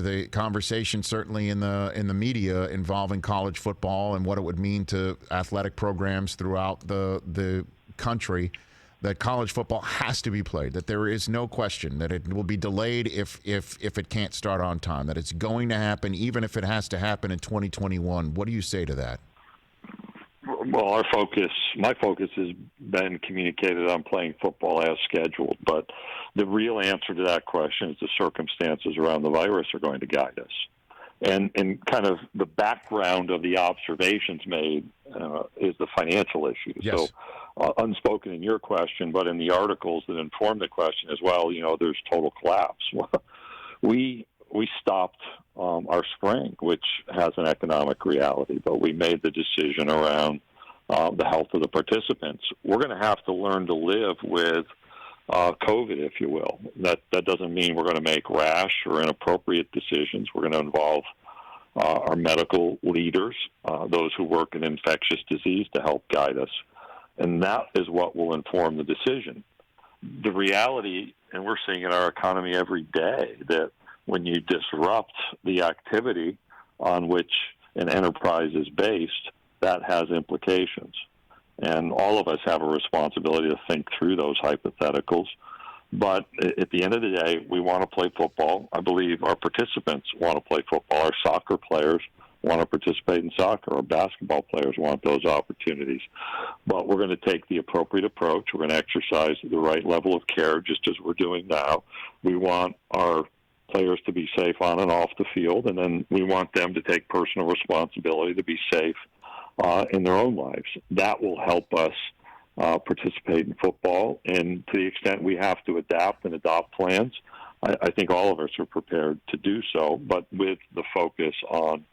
the conversation, certainly in the media, involving college football and what it would mean to athletic programs throughout the country, that college football has to be played, that there is no question that it will be delayed if it can't start on time, that it's going to happen, even if it has to happen in 2021. What do you say to that? Well, my focus has been communicated on playing football as scheduled, but the real answer to that question is the circumstances around the virus are going to guide us. And kind of the background of the observations made is the financial issues. Yes. So unspoken in your question, but in the articles that inform the question as well, there's total collapse. We stopped our spring, which has an economic reality, but we made the decision around the health of the participants. We're going to have to learn to live with COVID, if you will. That doesn't mean we're going to make rash or inappropriate decisions. We're going to involve our medical leaders, those who work in infectious disease, to help guide us. And that is what will inform the decision. The reality, and we're seeing in our economy every day, that when you disrupt the activity on which an enterprise is based, that has implications. And all of us have a responsibility to think through those hypotheticals. But at the end of the day, we want to play football. I believe our participants want to play football. Our soccer players want to participate in soccer. Our basketball players want those opportunities. But we're going to take the appropriate approach. We're going to exercise the right level of care, just as we're doing now. We want our players to be safe on and off the field, and then we want them to take personal responsibility to be safe in their own lives. That will help us participate in football, and to the extent we have to adapt and adopt plans, I think all of us are prepared to do so, but with the focus on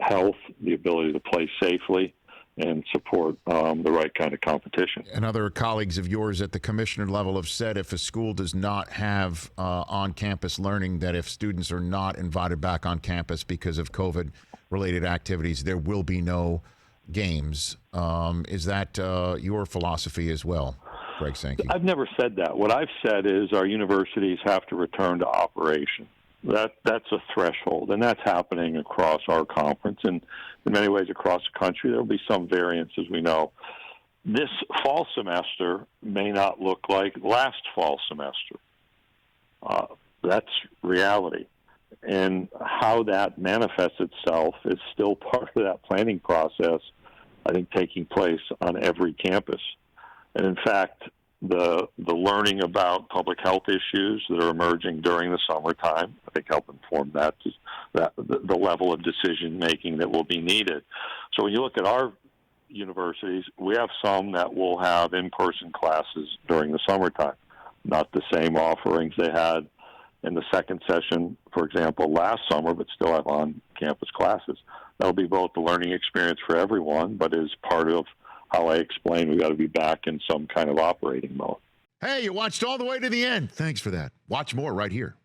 health, the ability to play safely, and support the right kind of competition. And other colleagues of yours at the commissioner level have said if a school does not have on-campus learning, that if students are not invited back on campus because of COVID-related activities, there will be no games. Is that your philosophy as well, Greg Sankey? I've never said that. What I've said is our universities have to return to operation. That's a threshold, and that's happening across our conference, and in many ways across the country. There will be some variance, as we know. This fall semester may not look like last fall semester. That's reality. And how that manifests itself is still part of that planning process, I think, taking place on every campus. And in fact, the learning about public health issues that are emerging during the summertime, I think, help inform that the level of decision making that will be needed. So when you look at our universities, we have some that will have in-person classes during the summertime, not the same offerings they had in the second session, for example, last summer, but still have on-campus classes. That'll be both the learning experience for everyone, but is part of how I explain we got to be back in some kind of operating mode. Hey, you watched all the way to the end. Thanks for that. Watch more right here.